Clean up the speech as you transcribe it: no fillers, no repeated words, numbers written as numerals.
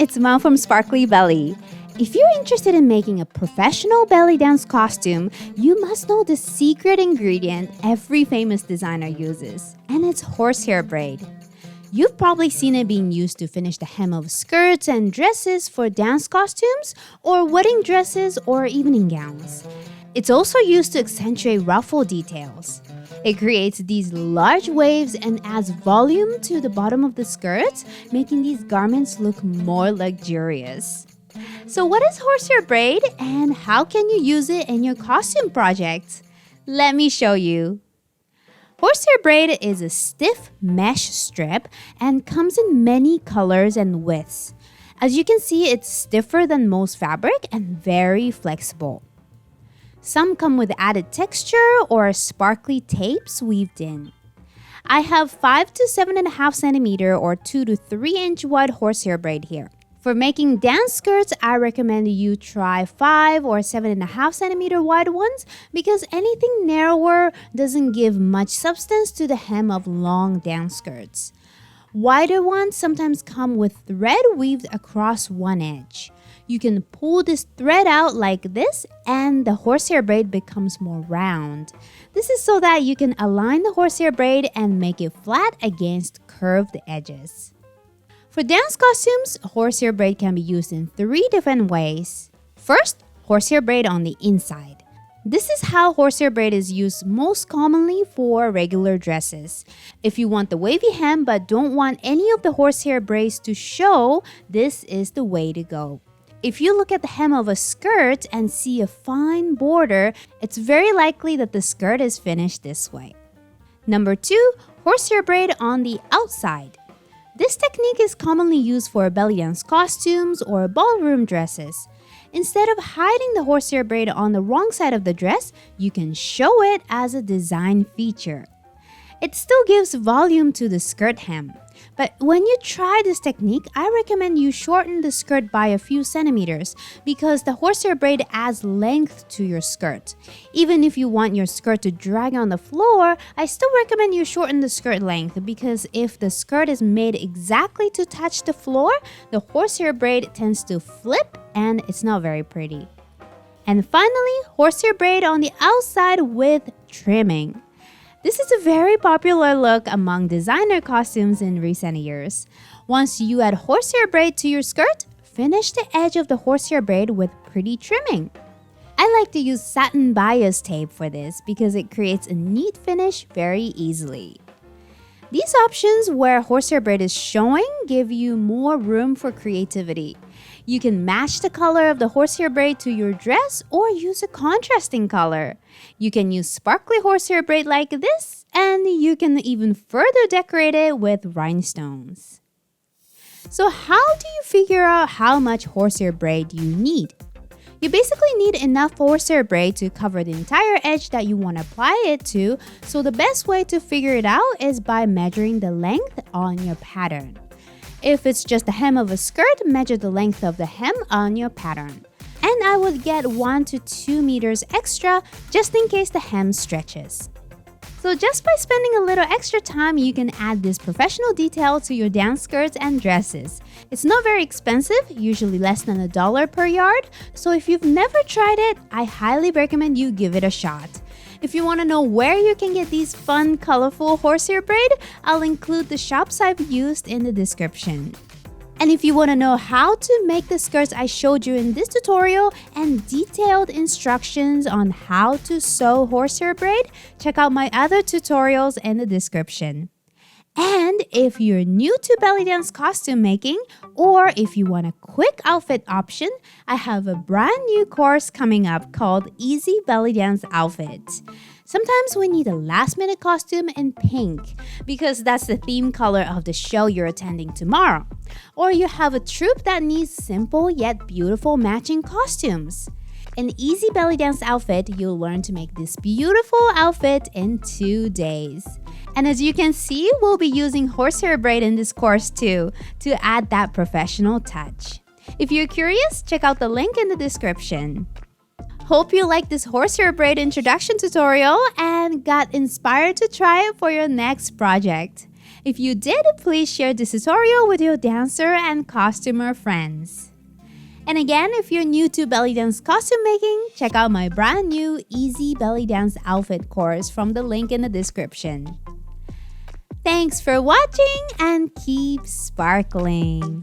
it's Mom from Sparkly Belly. If you're interested in making a professional belly dance costume, you must know the secret ingredient every famous designer uses, and it's horsehair braid. You've probably seen it being used to finish the hem of skirts and dresses for dance costumes, or wedding dresses, or evening gowns. It's also used to accentuate ruffle details. It creates these large waves and adds volume to the bottom of the skirts, making these garments look more luxurious. So what is horsehair braid and how can you use it in your costume projects? Let me show you. Horsehair braid is a stiff mesh strip and comes in many colors and widths. As you can see, it's stiffer than most fabric and very flexible. Some come with added texture or sparkly tapes weaved in. I have 5 to 7.5 centimeter or 2 to 3 inch wide horsehair braid here. For making dance skirts, I recommend you try 5 or 7.5 centimeter wide ones because anything narrower doesn't give much substance to the hem of long dance skirts. Wider ones sometimes come with thread weaved across one edge. You can pull this thread out like this and the horsehair braid becomes more round. This is so that you can align the horsehair braid and make it flat against curved edges. For dance costumes, horsehair braid can be used in 3 different ways. First, horsehair braid on the inside. This is how horsehair braid is used most commonly for regular dresses. If you want the wavy hem but don't want any of the horsehair braids to show, this is the way to go. If you look at the hem of a skirt and see a fine border, it's very likely that the skirt is finished this way. Number 2, horsehair braid on the outside. This technique is commonly used for belly dance costumes or ballroom dresses. Instead of hiding the horsehair braid on the wrong side of the dress, you can show it as a design feature. It still gives volume to the skirt hem. But when you try this technique, I recommend you shorten the skirt by a few centimeters because the horsehair braid adds length to your skirt. Even if you want your skirt to drag on the floor, I still recommend you shorten the skirt length because if the skirt is made exactly to touch the floor, the horsehair braid tends to flip and it's not very pretty. And finally, horsehair braid on the outside with trimming. This is a very popular look among designer costumes in recent years. Once you add horsehair braid to your skirt, finish the edge of the horsehair braid with pretty trimming. I like to use satin bias tape for this because it creates a neat finish very easily. These options where horsehair braid is showing give you more room for creativity. You can match the color of the horsehair braid to your dress or use a contrasting color. You can use sparkly horsehair braid like this, and you can even further decorate it with rhinestones. So how do you figure out how much horsehair braid you need? You basically need enough horsehair braid to cover the entire edge that you want to apply it to, so the best way to figure it out is by measuring the length on your pattern. If it's just the hem of a skirt, measure the length of the hem on your pattern. And I would get 1 to 2 meters extra just in case the hem stretches. So just by spending a little extra time, you can add this professional detail to your dance skirts and dresses. It's not very expensive, usually less than $1 per yard. So if you've never tried it, I highly recommend you give it a shot. If you want to know where you can get these fun, colorful horsehair braid, I'll include the shops I've used in the description. And if you want to know how to make the skirts I showed you in this tutorial and detailed instructions on how to sew horsehair braid, check out my other tutorials in the description. And if you're new to belly dance costume making, or if you want a quick outfit option, I have a brand new course coming up called Easy Belly Dance Outfit. Sometimes we need a last-minute costume in pink because that's the theme color of the show you're attending tomorrow. Or you have a troupe that needs simple yet beautiful matching costumes. In Easy Belly Dance Outfit, you'll learn to make this beautiful outfit in 2 days. And as you can see, we'll be using horsehair braid in this course too, to add that professional touch. If you're curious, check out the link in the description. Hope you liked this horsehair braid introduction tutorial and got inspired to try it for your next project. If you did, please share this tutorial with your dancer and costumer friends. And again, if you're new to belly dance costume making, check out my brand new Easy Belly Dance Outfit course from the link in the description. Thanks for watching and keep sparkling!